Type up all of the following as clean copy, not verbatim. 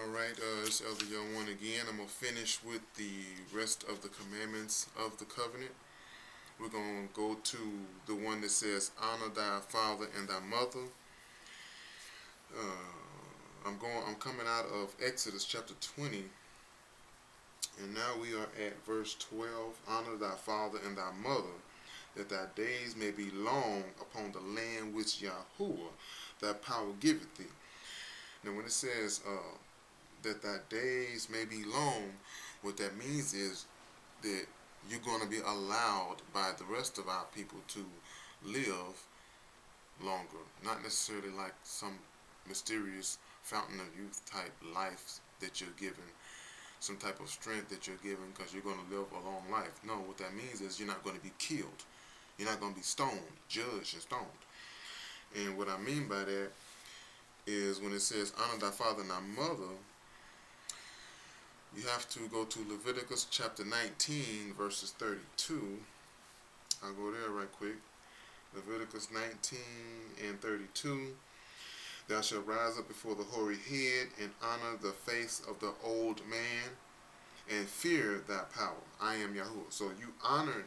Alright, it's Elder Young One again. I'm going to finish with the rest of the commandments of the covenant. We're going to go to the one that says, honor thy father and thy mother. I'm coming out of Exodus chapter 20, and now we are at verse 12. Honor thy father and thy mother, that thy days may be long upon the land which Yahuwah thy power giveth thee. Now when it says that thy days may be long, what that means is that you're going to be allowed by the rest of our people to live longer. Not necessarily like some mysterious fountain of youth type life that you're given, some type of strength that you're given because you're going to live a long life. No, what that means is you're not going to be killed. You're not going to be stoned, judged and stoned. And what I mean by that is when it says honor thy father and thy mother, you have to go to Leviticus chapter 19 verses 32. I'll go there right quick. Leviticus 19 and 32. Thou shalt rise up before the hoary head and honor the face of the old man and fear thy power. I am Yahuwah. So you honored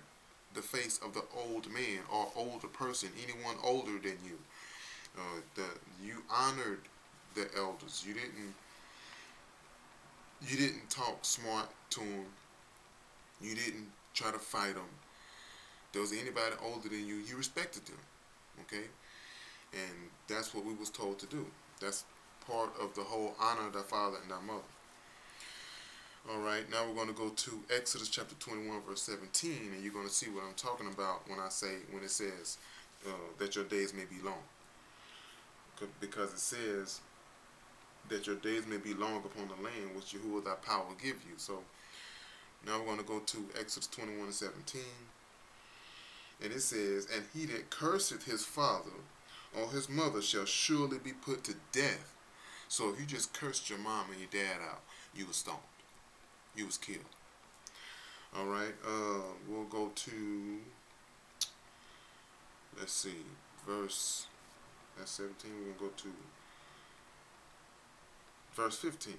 the face of the old man or older person, anyone older than you. You honored the elders. You didn't talk smart to them. You didn't try to fight them. There was anybody older than you, you respected them. Okay? And that's what we was told to do. That's part of the whole honor of thy father and thy mother. Alright, now we're going to go to Exodus chapter 21 verse 17, and you're going to see what I'm talking about when it says that your days may be long. Because it says that your days may be long upon the land which Yahuwah thy power will give you. So now we're going to go to Exodus 21 and 17. And it says, and he that curseth his father or his mother shall surely be put to death. So if you just cursed your mom and your dad out, you was stoned. You was killed. Alright, we'll go to, let's see, verse, that's 17, we're going to go to verse 15.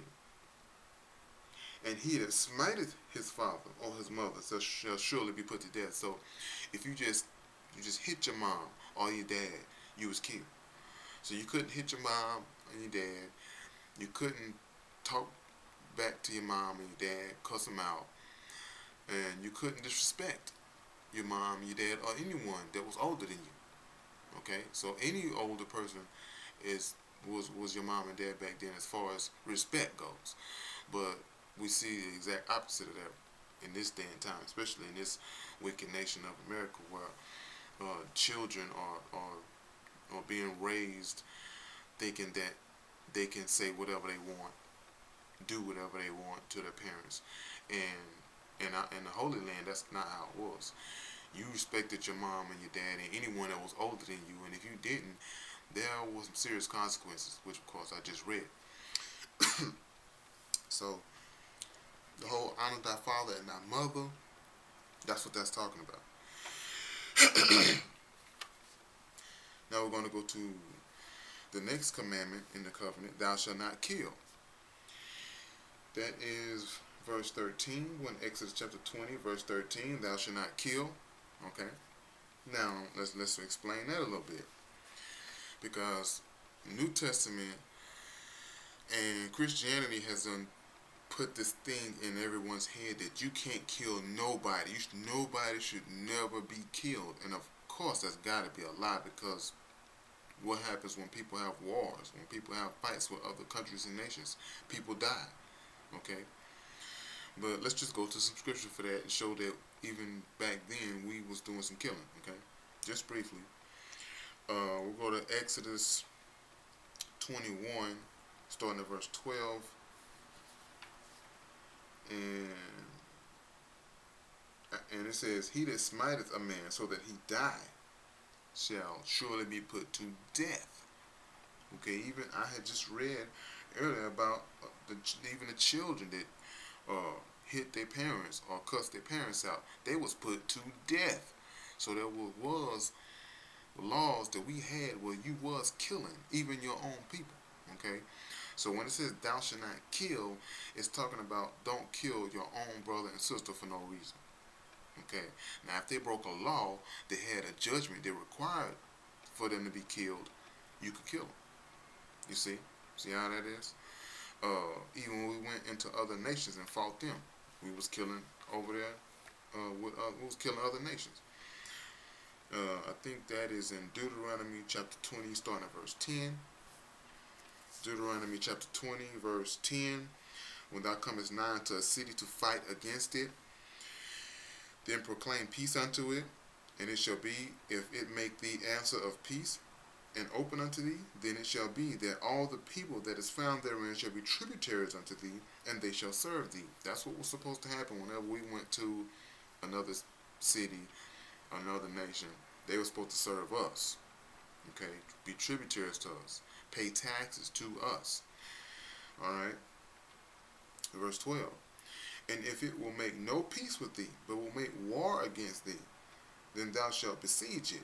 And he that smiteth his father or his mother shall surely be put to death. So if you just hit your mom or your dad, you was killed. So you couldn't hit your mom and your dad. You couldn't talk back to your mom and your dad, cuss them out. And you couldn't disrespect your mom, your dad, or anyone that was older than you. Okay? So any older person was your mom and dad back then as far as respect goes. But we see the exact opposite of that in this day and time, especially in this wicked nation of America, where children are being raised thinking that they can say whatever they want, do whatever they want to their parents. And in the Holy Land, that's not how it was. You respected your mom and your dad and anyone that was older than you, and if you didn't, there was some serious consequences, which of course I just read. So the whole honor thy father and thy mother, that's what that's talking about. Now we're going to go to the next commandment in the covenant, thou shalt not kill. That is verse 13, when Exodus chapter 20, verse 13, thou shalt not kill. Okay. Now let's explain that a little bit. Because New Testament and Christianity has put this thing in everyone's head that you can't kill nobody. Nobody should never be killed. And of course that's got to be a lie, because what happens when people have wars, when people have fights with other countries and nations? People die. Okay? But let's just go to some scripture for that and show that even back then we was doing some killing. Okay? Just briefly. We'll go to Exodus 21, starting at verse 12. And it says, he that smiteth a man so that he die shall surely be put to death. Okay, even I had just read earlier about even the children that hit their parents or cussed their parents out, they was put to death. So there was laws that we had where you was killing even your own people. Okay, So when it says thou shalt not kill, it's talking about don't kill your own brother and sister for no reason. Okay. Now if they broke a law, they had a judgment, they required for them to be killed, you could kill them. You see how that is. Even when we went into other nations and fought them, we was killing over there. We was killing other nations. I think that is in Deuteronomy chapter 20, starting at verse 10. Deuteronomy chapter 20, verse 10. When thou comest nigh unto a city to fight against it, then proclaim peace unto it, and it shall be, if it make thee answer of peace, and open unto thee, then it shall be that all the people that is found therein shall be tributaries unto thee, and they shall serve thee. That's what was supposed to happen whenever we went to another city, another nation. They were supposed to serve us, okay, be tributaries to us, pay taxes to us. All right. Verse 12. And if it will make no peace with thee, but will make war against thee, then thou shalt besiege it.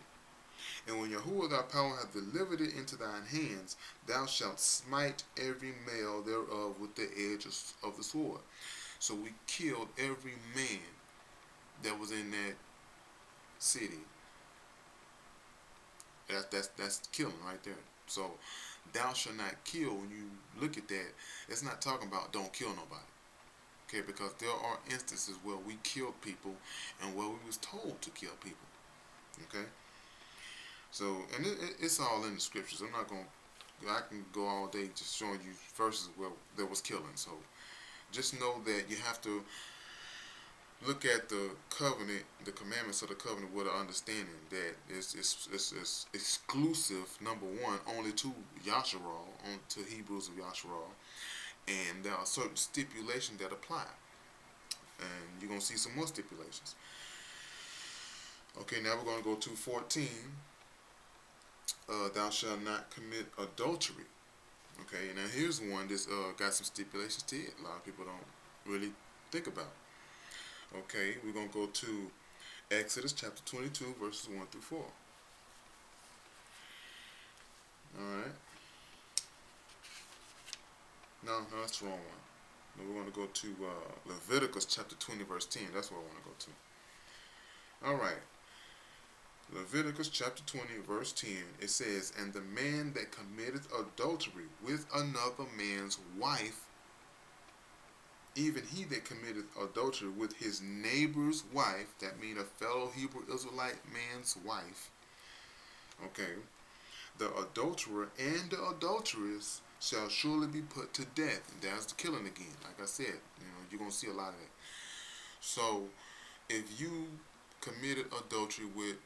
And when Yahuwah thy power hath delivered it into thine hands, thou shalt smite every male thereof with the edge of the sword. So we killed every man that was in that city. That's killing right there. So thou shalt not kill. When you look at that, it's not talking about don't kill nobody. Okay, because there are instances where we killed people and where we was told to kill people. Okay. So, and it's all in the scriptures. I can go all day just showing you verses where there was killing. So, just know that you have to look at the covenant, the commandments of the covenant with an understanding that it's exclusive, number one, only to Yasharal, to Hebrews of Yasharal, and there are certain stipulations that apply. And you're going to see some more stipulations. Okay, now we're going to go to 14. Thou shalt not commit adultery. Okay, now here's one that's got some stipulations to it. A lot of people don't really think about. Okay, we're going to go to Exodus chapter 22, verses 1 through 4. Alright. No, that's the wrong one. No, we're going to go to Leviticus chapter 20, verse 10. That's what I want to go to. Alright. Leviticus chapter 20, verse 10. It says, and the man that committeth adultery with another man's wife, even he that committeth adultery with his neighbor's wife, that means a fellow Hebrew Israelite man's wife, okay, the adulterer and the adulteress shall surely be put to death. And that's the killing again. Like I said, you're going to see a lot of that. So, if you committed adultery with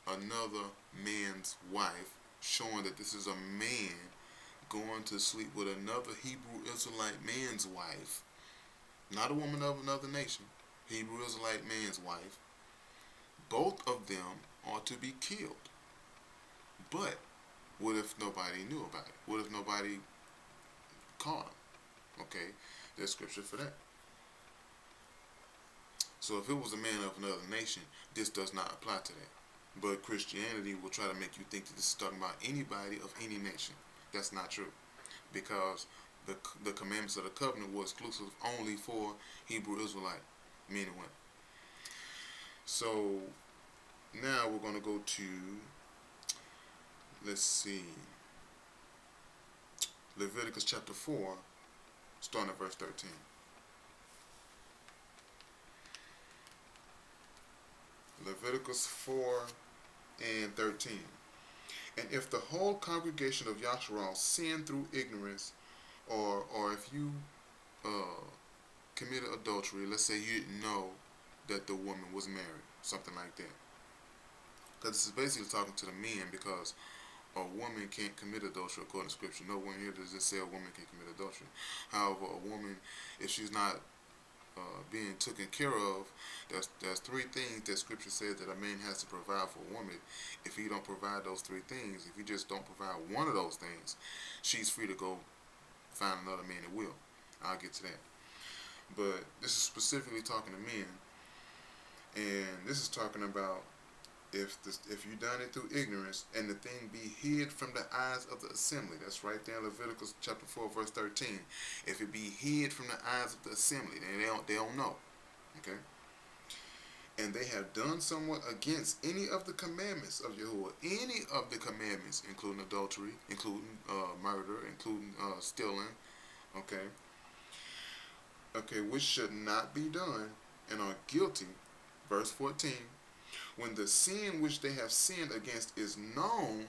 another man's wife, showing that this is a man going to sleep with another Hebrew Israelite man's wife, not a woman of another nation, Hebrew Israelite man's wife, both of them are to be killed. But what if nobody knew about it? What if nobody caught them? Okay, there's scripture for that. So if it was a man of another nation, this does not apply to that. But Christianity will try to make you think that this is talking about anybody of any nation. That's not true, because the commandments of the covenant were exclusive only for Hebrew Israelite men and women. So now we're going to go to, let's see, Leviticus chapter 4, starting at verse 13. Leviticus 4 and 13. And if the whole congregation of Yasharal sin through ignorance, or if you committed adultery, let's say you didn't know that the woman was married, something like that. Because this is basically talking to the men, because a woman can't commit adultery according to Scripture. Nowhere here does it say a woman can commit adultery. However, a woman, if she's not being taken care of, there's three things that Scripture says that a man has to provide for a woman. If he don't provide those three things, if he just don't provide one of those things, she's free to go find another man that will. I'll get to that. But this is specifically talking to men, and this is talking about if you done it through ignorance, and the thing be hid from the eyes of the assembly. That's right there in Leviticus chapter 4, verse 13. If it be hid from the eyes of the assembly, then they don't know. Okay? And they have done somewhat against any of the commandments of Yahuwah, any of the commandments, including adultery, including murder, including stealing, okay, which should not be done, and are guilty. Verse 14. When the sin which they have sinned against is known,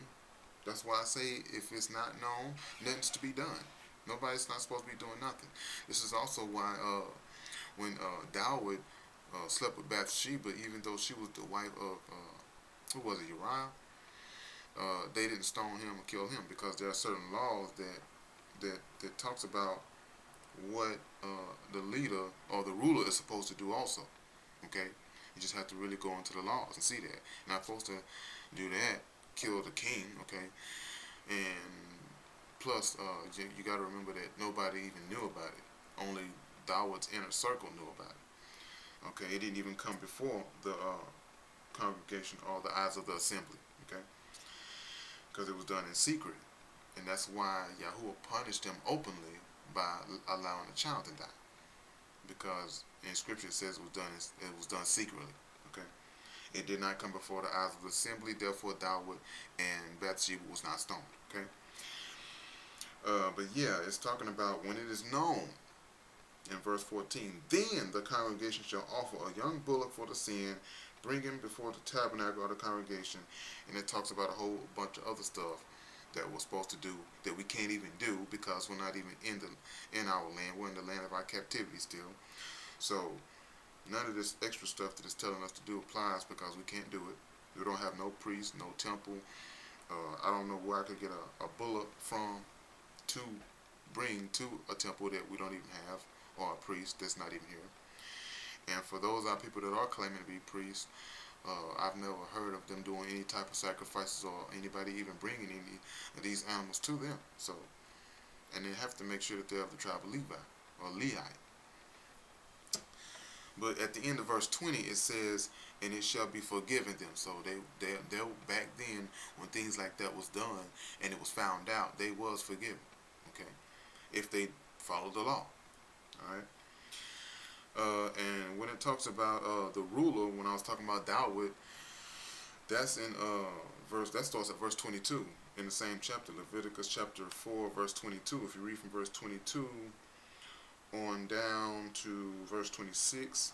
that's why I say if it's not known, nothing's to be done. Nobody's not supposed to be doing nothing. This is also why when David slept with Bathsheba, even though she was the wife of who was it, Uriah, they didn't stone him or kill him, because there are certain laws that talks about what the leader or the ruler is supposed to do also. Okay, you just have to really go into the laws and see that. You're not supposed to do that, kill the king. Okay, and plus you got to remember that nobody even knew about it. Only Dawood's inner circle knew about it. Okay, it didn't even come before the congregation or the eyes of the assembly. Okay, because it was done in secret, and that's why Yahuwah punished them openly by allowing a child to die, because in Scripture it says it was done secretly. Okay, it did not come before the eyes of the assembly. Therefore, Dawood and Bathsheba was not stoned. Okay, but yeah, it's talking about when it is known. In verse 14, then the congregation shall offer a young bullock for the sin, bring him before the tabernacle of the congregation, and it talks about a whole bunch of other stuff that we're supposed to do that we can't even do because we're not even in our land. We're in the land of our captivity still. So none of this extra stuff that it's telling us to do applies, because we can't do it. We don't have no priest, no temple. I don't know where I could get a bullock from to bring to a temple that we don't even have, or a priest that's not even here. And for those our people that are claiming to be priests, I've never heard of them doing any type of sacrifices or anybody even bringing any of these animals to them. So, and they have to make sure that they're of the tribe of Levi or Lehite. But at the end of verse 20 it says, and it shall be forgiven them. So they back then when things like that was done and it was found out, they was forgiven. Okay, if they followed the law. All right. And when it talks about the ruler, when I was talking about Dawood, that's in that starts at verse 22 in the same chapter, Leviticus chapter 4, verse 22. If you read from verse 22 on down to verse 26,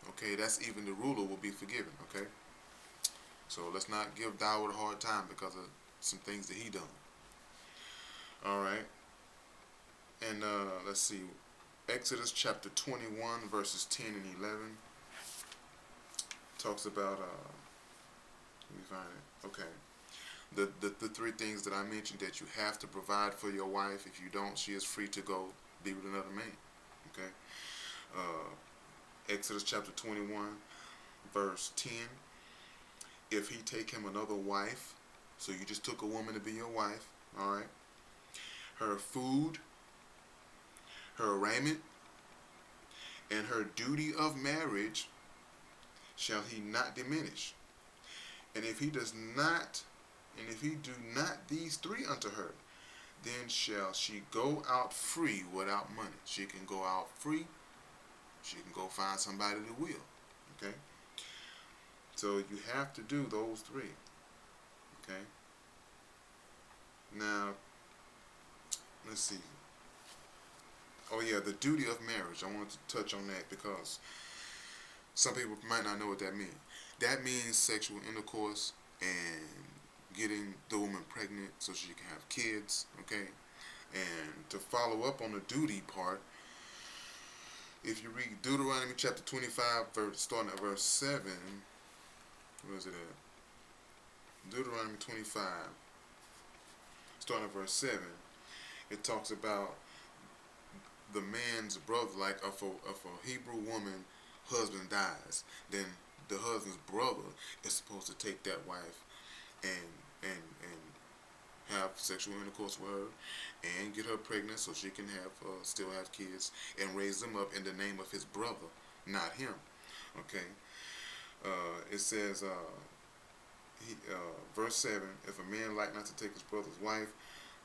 okay, that's even the ruler will be forgiven. Okay, so let's not give Dawood a hard time because of some things that he done. All right, and let's see. Exodus chapter 21 verses 10 and 11 talks about let me find it. Okay, the three things that I mentioned that you have to provide for your wife. If you don't, she is free to go be with another man. Okay, Exodus chapter 21 verse 10. If he take him another wife, so you just took a woman to be your wife, all right, her food, her raiment, and her duty of marriage shall he not diminish. And if he does not, and if he do not these three unto her, then shall she go out free without money. She can go out free. She can go find somebody that will. Okay? So you have to do those three. Okay? Now, let's see. Oh yeah, the duty of marriage. I wanted to touch on that because some people might not know what that means. That means sexual intercourse and getting the woman pregnant so she can have kids, okay? And to follow up on the duty part, if you read Deuteronomy chapter 25, starting at verse 7, where is it at? Deuteronomy 25, starting at verse 7, it talks about the man's brother, like if a Hebrew woman husband dies, then the husband's brother is supposed to take that wife and have sexual intercourse with her and get her pregnant so she can have still have kids and raise them up in the name of his brother, not him. Okay. It says Verse 7, if a man like not to take his brother's wife,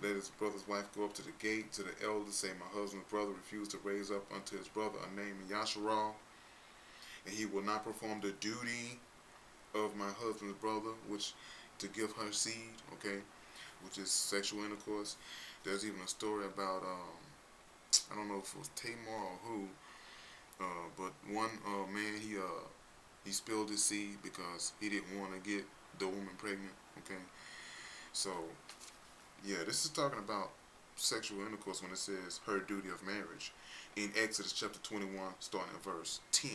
let his brother's wife go up to the gate to the elders, say, my husband's brother refused to raise up unto his brother a name in Yasharal, and he will not perform the duty of my husband's brother, which to give her seed, okay, which is sexual intercourse. There's even a story about, I don't know if it was Tamar or who, but one man, he spilled his seed because he didn't want to get the woman pregnant, okay. So, yeah, this is talking about sexual intercourse when it says her duty of marriage in Exodus chapter 21, starting at verse 10.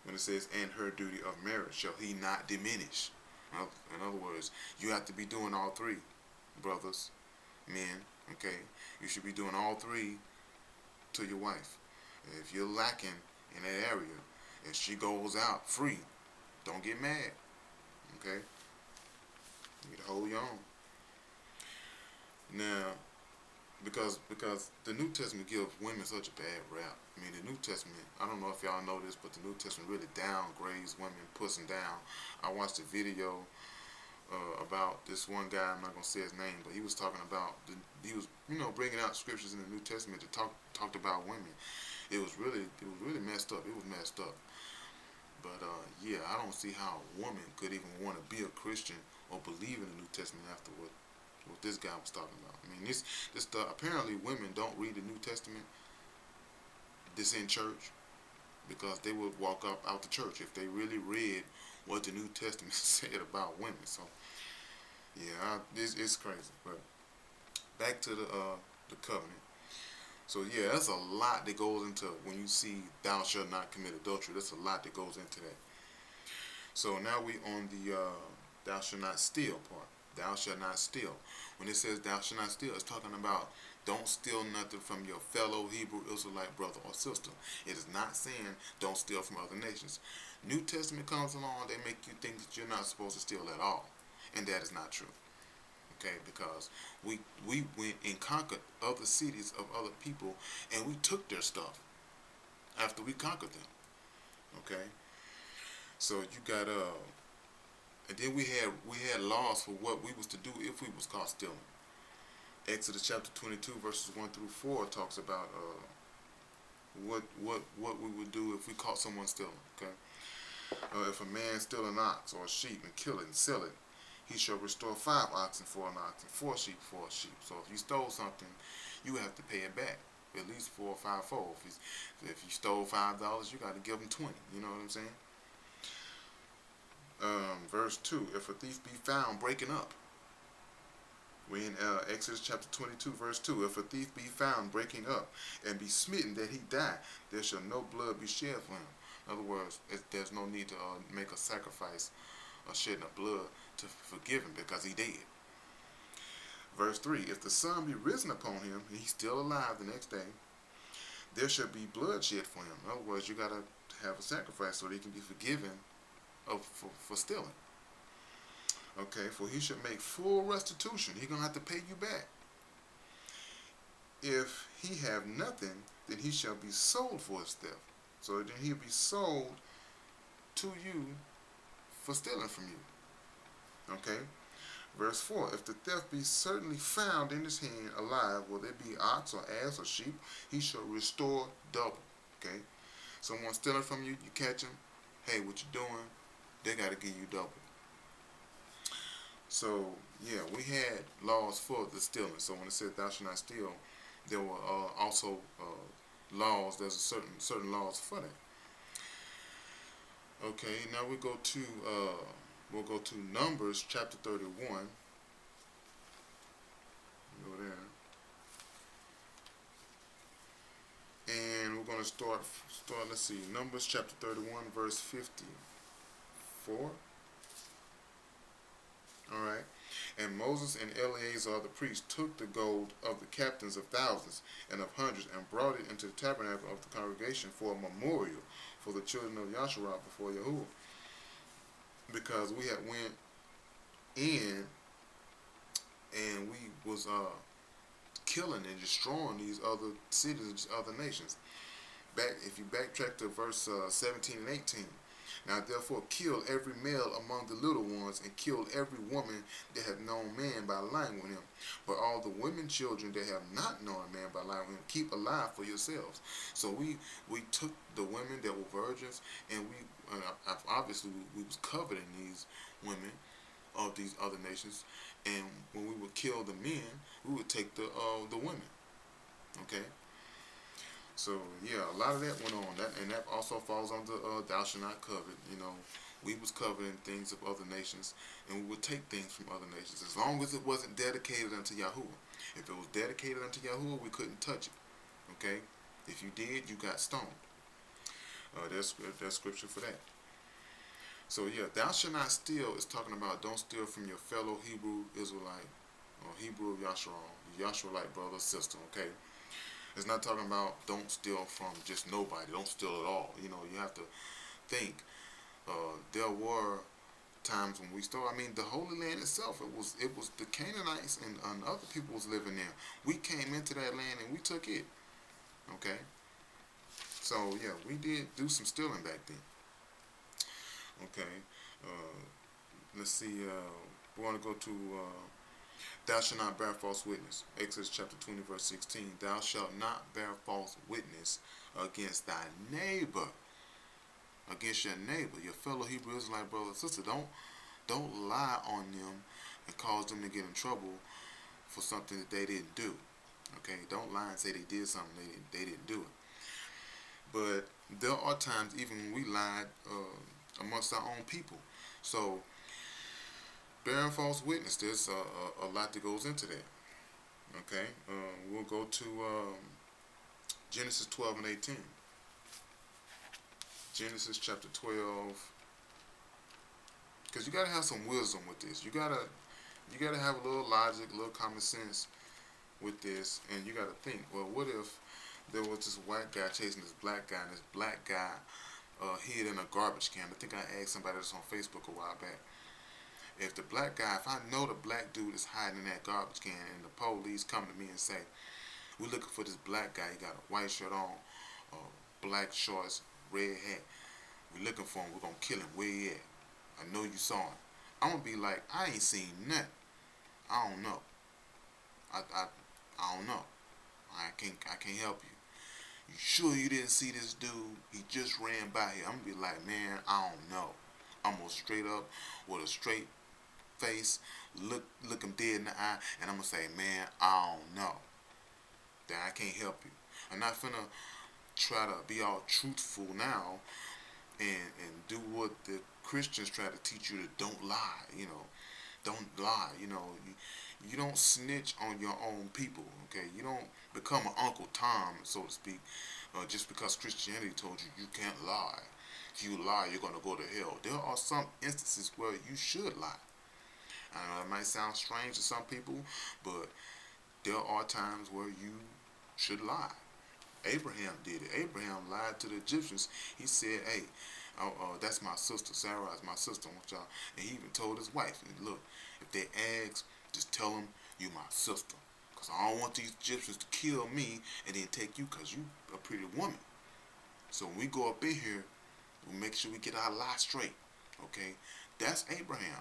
When it says, and her duty of marriage shall he not diminish. In other words, you have to be doing all three, brothers, men, okay? You should be doing all three to your wife. If you're lacking in that area, and she goes out free, don't get mad, okay? You need to hold your own. Now, because the New Testament gives women such a bad rap. I mean, the New Testament, I don't know if y'all know this, but the New Testament really downgrades women, puts them down. I watched a video about this one guy, I'm not going to say his name, but he was talking about, he was, bringing out scriptures in the New Testament that talked about women. It was really messed up. It was messed up. But, yeah, I don't see how a woman could even want to be a Christian or believe in the New Testament after what this guy was talking about. I mean, this stuff, apparently women don't read the New Testament this in church because they would walk up out the church if they really read what the New Testament said about women. So, yeah, it's crazy. But back to the covenant. So, yeah, that's a lot that goes into when you see thou shalt not commit adultery. That's a lot that goes into that. So now we on the thou shalt not steal part. Thou shalt not steal. When it says thou shalt not steal, it's talking about don't steal nothing from your fellow Hebrew Israelite brother or sister. It is not saying don't steal from other nations. New Testament comes along, they make you think that you're not supposed to steal at all. And that is not true. Okay, because we went and conquered other cities of other people and we took their stuff after we conquered them. Okay? So you got and then we had laws for what we was to do if we was caught stealing. Exodus chapter 22 verses 1 through 4 talks about what we would do if we caught someone stealing. Okay, if a man steal an ox or a sheep and kill it and sell it, he shall restore 5 oxen for an ox and 4 sheep for a sheep. So if you stole something, you have to pay it back at least 4 or 5 fold. If you stole $5, you got to give him 20. You know what I'm saying? Verse 2, if a thief be found breaking up. We in Exodus chapter 22 verse 2, if a thief be found breaking up and be smitten that he die, there shall no blood be shed for him. In other words, there's no need to make a sacrifice or shedding of blood to forgive him because he dead. Verse 3, if the sun be risen upon him and he's still alive the next day, there shall be blood shed for him. In other words, you got to have a sacrifice so that he can be forgiven for stealing. Okay, for he should make full restitution. He's going to have to pay you back. If he have nothing, then he shall be sold for his theft. So then he'll be sold to you for stealing from you. Okay, verse 4, if the theft be certainly found in his hand alive, whether it be ox or ass or sheep, he shall restore double. Okay, someone stealing from you, you catch him, hey, what you doing? They got to give you double. So, yeah, we had laws for the stealing. So when it said thou shalt not steal, there were also laws, there's certain laws for that. Okay, now we'll go to Numbers chapter 31. Go there. And we're going to start, let's see, Numbers chapter 31, verse 54. Alright. And Moses and Eleazar the priest took the gold of the captains of thousands and of hundreds and brought it into the tabernacle of the congregation for a memorial for the children of Yasharah before Yahuwah. Because we had went in and we was killing and destroying these other cities, other nations. If you backtrack to verse 17 and 18, Now therefore kill every male among the little ones, and kill every woman that have known man by lying with him. But all the women children that have not known a man by lying with him, keep alive for yourselves. So we took the women that were virgins, and obviously we was covered in these women of these other nations, and when we would kill the men, we would take the women. Okay. So yeah, a lot of that went on. That also falls under thou shalt not covet. We was covering things of other nations, and we would take things from other nations as long as it wasn't dedicated unto Yahuwah. If it was dedicated unto Yahuwah, we couldn't touch it. Okay, if you did, you got stoned. There's scripture for that. So yeah, thou shalt not steal is talking about don't steal from your fellow Hebrew Israelite or Hebrew of Yasharite brother or sister. Okay. It's not talking about don't steal from just nobody. Don't steal at all. You have to think. There were times when we stole. I mean, the Holy Land itself. It was the Canaanites and other people was living there. We came into that land and we took it. Okay. So yeah, we did do some stealing back then. Okay. Let's see. We want to go to. Thou shalt not bear false witness. Exodus chapter 20, verse 16. Thou shalt not bear false witness against thy neighbor. Against your neighbor, your fellow Hebrew Israelite brother or sister. Don't lie on them and cause them to get in trouble for something that they didn't do. Okay, don't lie and say they did something they didn't do it. But there are times even when we lied amongst our own people. So bearing false witness, there's a lot that goes into that. Okay, we'll go to Genesis 12 and 18. Genesis chapter 12, because you gotta have some wisdom with this. You gotta have a little logic, a little common sense with this, and you gotta think. Well, what if there was this white guy chasing this black guy, and this black guy hid in a garbage can? I think I asked somebody this on Facebook a while back. If the black guy, if I know the black dude is hiding in that garbage can, and the police come to me and say, we're looking for this black guy, he got a white shirt on, black shorts, red hat, we're looking for him, we're going to kill him, where he at? I know you saw him. I'm going to be like, I ain't seen nothing. I don't know. I don't know. I can't help you. You sure you didn't see this dude? He just ran by here. I'm going to be like, man, I don't know. I'm going to straight up with a straight face, look him dead in the eye, and I'm gonna say, man, I don't know. That I can't help you. I'm not finna try to be all truthful now and do what the Christians try to teach you to don't lie. Don't lie. You don't snitch on your own people. Okay, you don't become an Uncle Tom, so to speak, just because Christianity told you you can't lie. If you lie, you're gonna go to hell. There are some instances where you should lie. I know it might sound strange to some people, but there are times where you should lie. Abraham did it. Abraham lied to the Egyptians. He said, hey, that's my sister. Sarah is my sister. I want y'all. And he even told his wife, look, if they ask, just tell them you my sister. Because I don't want these Egyptians to kill me and then take you because you a pretty woman. So when we go up in here, we make sure we get our lie straight. Okay? That's Abraham.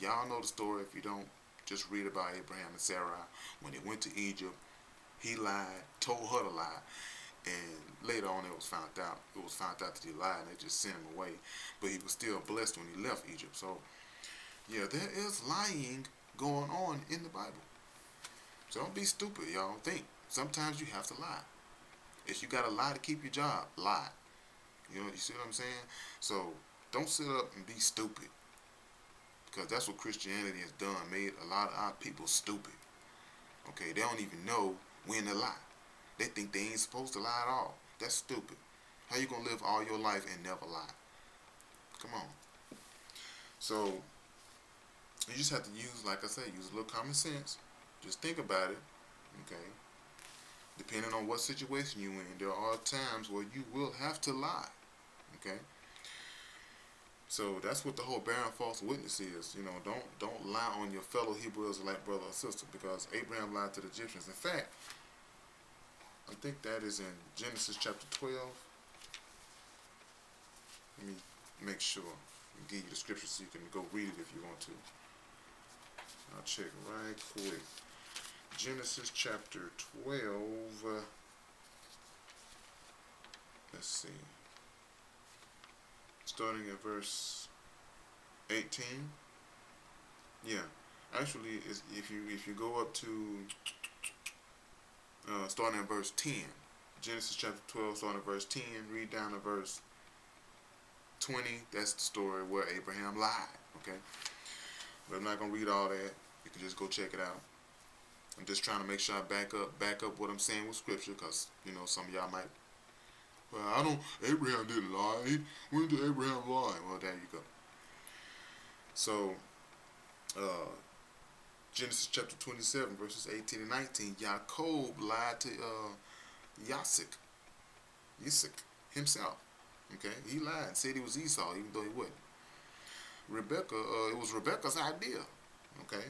Y'all know the story. If you don't, just read about Abraham and Sarah. When they went to Egypt, he lied, told her to lie, and later on it was found out that he lied, and they just sent him away. But he was still blessed when he left Egypt. So yeah, there is lying going on in the Bible. So don't be stupid, y'all. Think. Sometimes you have to lie. If you gotta lie to keep your job, lie. You see what I'm saying? So don't sit up and be stupid. Because that's what Christianity has done, made a lot of our people stupid. Okay, they don't even know when to lie. They think they ain't supposed to lie at all. That's stupid. How you gonna live all your life and never lie? Come on. So you just have to use, like I said, use a little common sense. Just think about it. Okay. Depending on what situation you're in, there are times where you will have to lie. Okay. So that's what the whole bearing false witness is. Don't lie on your fellow Hebrew Israelite brother or sister, because Abraham lied to the Egyptians. In fact, I think that is in Genesis chapter 12. Let me make sure. I'll give you the scripture so you can go read it if you want to. I'll check right quick. Genesis chapter 12. Let's see. Starting at verse 18. Yeah. Actually, if you go up to starting at verse 10. Genesis chapter 12, starting at verse 10, read down to verse 20. That's the story where Abraham lied. Okay? But I'm not going to read all that. You can just go check it out. I'm just trying to make sure I back up what I'm saying with scripture, because, some of y'all might, well, Abraham didn't lie. When did Abraham lie? Well, there you go. So, Genesis chapter 27, verses 18 and 19, Jacob lied to Yitzhak himself. Okay, he lied, said he was Esau, even though he wasn't. Rebecca, it was Rebecca's idea. Okay,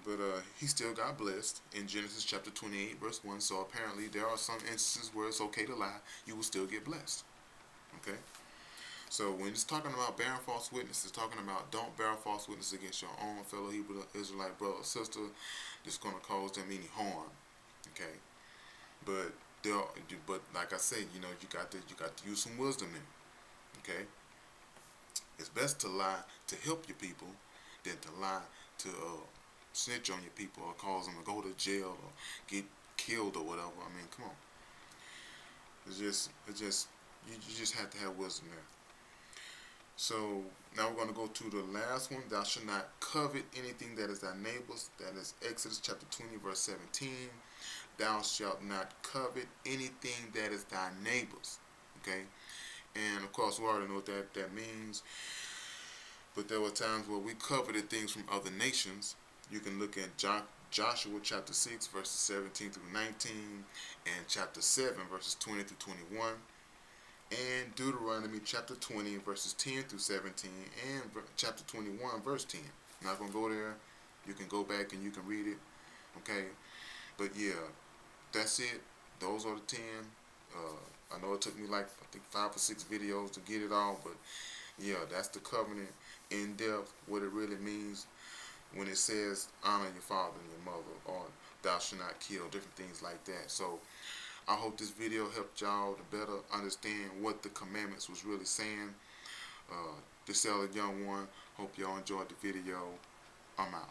but he still got blessed in Genesis chapter 28, verse 1. So apparently there are some instances where it's okay to lie, you will still get blessed. Okay. So when it's talking about bearing false witness, it's talking about don't bear false witness against your own fellow Hebrew Israelite brother or sister that's going to cause them any harm. Okay, but like I said, you got to use some wisdom there. Okay, it's best to lie to help your people than to lie to snitch on your people or cause them to go to jail or get killed or whatever. I mean, come on. It's just you just have to have wisdom there. So now we're going to go to the last one. Thou shalt not covet anything that is thy neighbor's. That is Exodus chapter 20, verse 17. Thou shalt not covet anything that is thy neighbor's. Okay? And of course, we already know what that means. But there were times where we coveted things from other nations. You can look at Joshua chapter 6, verses 17 through 19, and chapter 7, verses 20 through 21. And Deuteronomy chapter 20, verses 10 through 17, and chapter 21, verse 10. I'm not going to go there. You can go back and you can read it. Okay? But yeah, that's it. Those are the 10. I know it took me like, I think 5 or 6 videos to get it all, but yeah, that's the covenant in depth, what it really means when it says honor your father and your mother, or thou shalt not kill, different things like that. So I hope this video helped y'all to better understand what the commandments was really saying. This Elder Young One. Hope y'all enjoyed the video. I'm out.